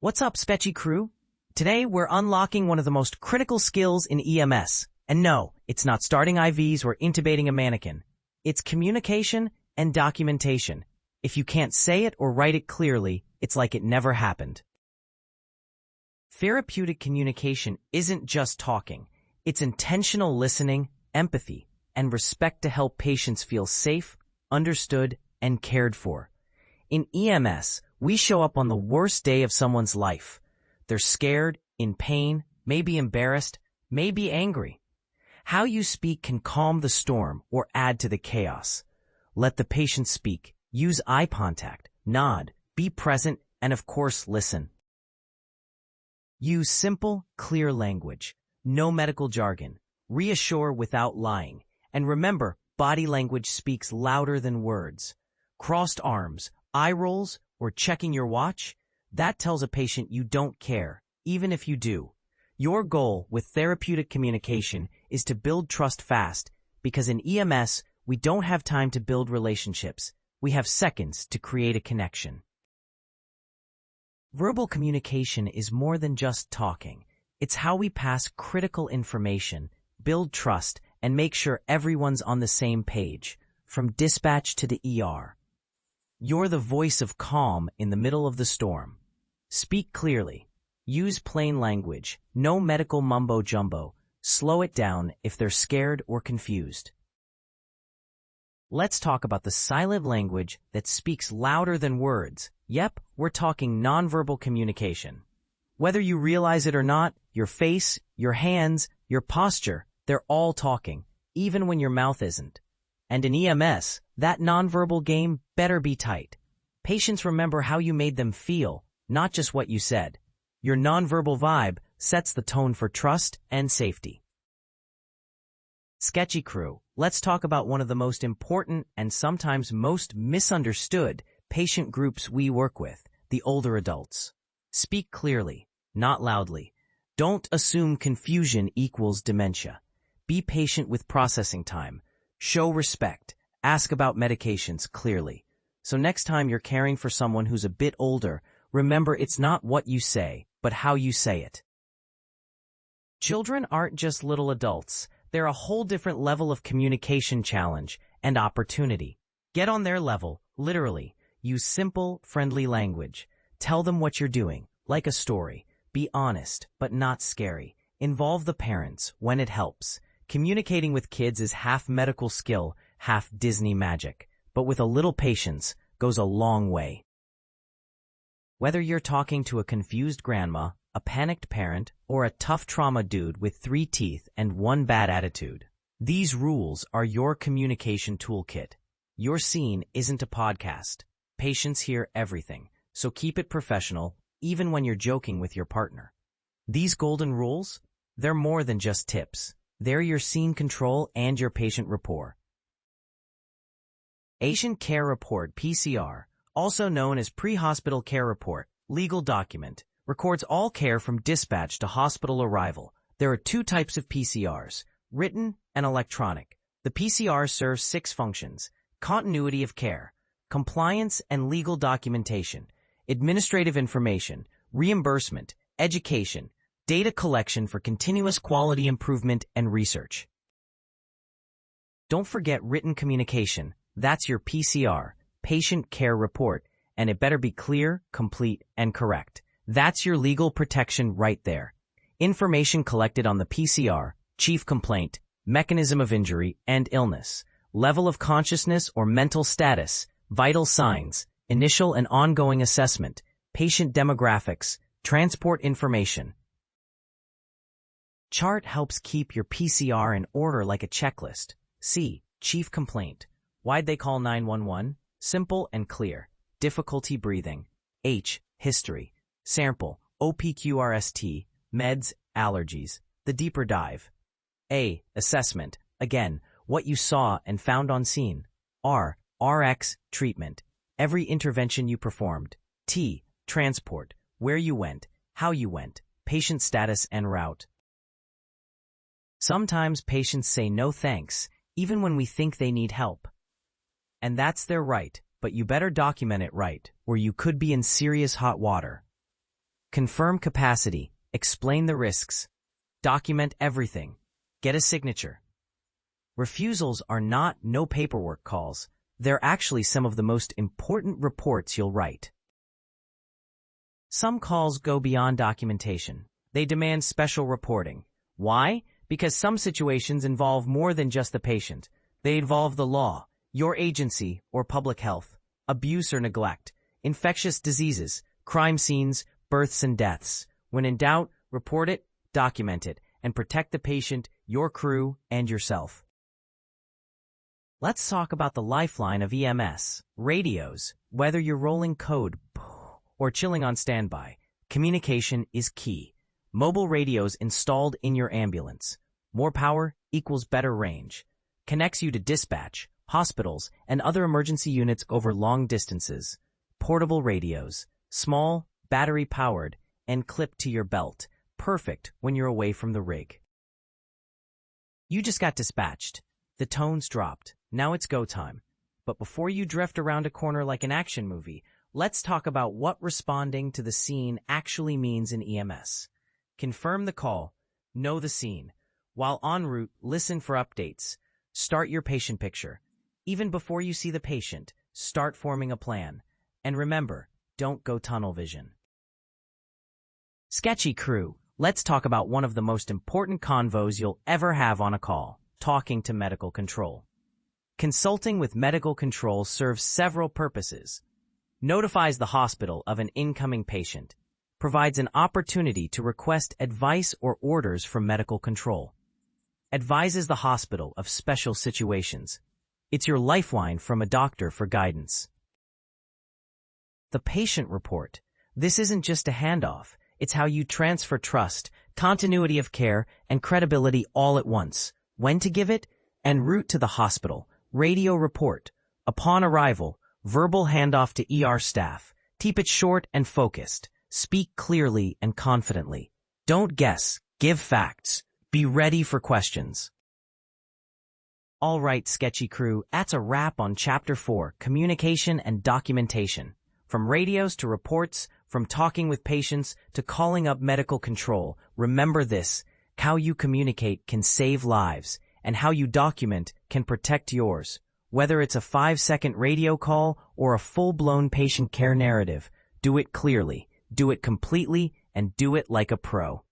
What's up, Sketchy crew? Today, we're unlocking one of the most critical skills in EMS. And no, it's not starting IVs or intubating a mannequin. It's communication and documentation. If you can't say it or write it clearly, it's like it never happened. Therapeutic communication isn't just talking. It's intentional listening, empathy, and respect to help patients feel safe, understood, and cared for. In EMS, we show up on the worst day of someone's life. They're scared, in pain, maybe embarrassed, maybe angry. How you speak can calm the storm or add to the chaos. Let the patient speak. Use eye contact, nod, be present, and of course, listen. Use simple, clear language. No medical jargon. Reassure without lying. And remember, body language speaks louder than words. Crossed arms, eye rolls, or checking your watch, that tells a patient you don't care, even if you do. Your goal with therapeutic communication is to build trust fast, because in EMS, we don't have time to build relationships. We have seconds to create a connection. Verbal communication is more than just talking. It's how we pass critical information, build trust, and make sure everyone's on the same page, from dispatch to the ER. You're the voice of calm in the middle of the storm. Speak clearly. Use plain language. No medical mumbo-jumbo. Slow it down if they're scared or confused. Let's talk about the silent language that speaks louder than words. Yep, we're talking nonverbal communication. Whether you realize it or not, your face, your hands, your posture, they're all talking, even when your mouth isn't. And in EMS, that nonverbal game better be tight. Patients remember how you made them feel, not just what you said. Your nonverbal vibe sets the tone for trust and safety. Sketchy crew, let's talk about one of the most important and sometimes most misunderstood patient groups we work with, the older adults. Speak clearly, not loudly. Don't assume confusion equals dementia. Be patient with processing time. Show respect. Ask about medications clearly. So next time you're caring for someone who's a bit older, remember it's not what you say, but how you say it. Children aren't just little adults. They're a whole different level of communication challenge and opportunity. Get on their level, literally. Use simple, friendly language. Tell them what you're doing, like a story. Be honest, but not scary. Involve the parents when it helps. Communicating with kids is half medical skill, half Disney magic, but with a little patience goes a long way. Whether you're talking to a confused grandma, a panicked parent, or a tough trauma dude with 3 teeth and 1 bad attitude, these rules are your communication toolkit. Your scene isn't a podcast. Patients hear everything, so keep it professional, even when you're joking with your partner. These golden rules, they're more than just tips. They're your scene control and your patient rapport. Patient Care Report, PCR, also known as Pre-Hospital Care Report, legal document, records all care from dispatch to hospital arrival. There are 2 types of PCRs, written and electronic. The PCR serves 6 functions: continuity of care, compliance and legal documentation, administrative information, reimbursement, education, data collection for continuous quality improvement and research. Don't forget written communication. That's your PCR, Patient Care Report, and it better be clear, complete, and correct. That's your legal protection right there. Information collected on the PCR, chief complaint, mechanism of injury and illness, level of consciousness or mental status, vital signs, initial and ongoing assessment, patient demographics, transport information. Chart helps keep your PCR in order like a checklist. C. Chief complaint. Why'd they call 911? Simple and clear. Difficulty breathing. H. History. Sample. OPQRST. Meds. Allergies. The deeper dive. A. Assessment. Again, what you saw and found on scene. R. RX. Treatment. Every intervention you performed. T. Transport. Where you went, how you went, patient status and route. Sometimes patients say no thanks, even when we think they need help. And that's their right, but you better document it right, or you could be in serious hot water. Confirm capacity, explain the risks, document everything, get a signature. Refusals are not no paperwork calls. They're actually some of the most important reports you'll write. Some calls go beyond documentation. They demand special reporting. Why? Because some situations involve more than just the patient. They involve the law, your agency, or public health, abuse or neglect, infectious diseases, crime scenes, births and deaths. When in doubt, report it, document it, and protect the patient, your crew, and yourself. Let's talk about the lifeline of EMS, radios. Whether you're rolling code or chilling on standby, communication is key. Mobile radios installed in your ambulance. More power equals better range. Connects you to dispatch, hospitals, and other emergency units over long distances. Portable radios, small, battery-powered, and clipped to your belt. Perfect when you're away from the rig. You just got dispatched. The tone's dropped. Now it's go time. But before you drift around a corner like an action movie, let's talk about what responding to the scene actually means in EMS. Confirm the call. Know the scene. While en route, listen for updates. Start your patient picture. Even before you see the patient, start forming a plan. And remember, don't go tunnel vision. Sketchy crew, let's talk about one of the most important convos you'll ever have on a call, talking to medical control. Consulting with medical control serves several purposes. Notifies the hospital of an incoming patient. Provides an opportunity to request advice or orders from medical control. Advises the hospital of special situations. It's your lifeline from a doctor for guidance. The patient report. This isn't just a handoff. It's how you transfer trust, continuity of care, and credibility all at once. When to give it? En route to the hospital. Radio report. Upon arrival, verbal handoff to ER staff. Keep it short and focused. Speak clearly and confidently. Don't guess. Give facts. Be ready for questions. All right, Sketchy crew, that's a wrap on Chapter 4, Communication and Documentation. From radios to reports, from talking with patients to calling up medical control, remember this: how you communicate can save lives, and how you document can protect yours. Whether it's a 5-second radio call or a full-blown patient care narrative, do it clearly, do it completely, and do it like a pro.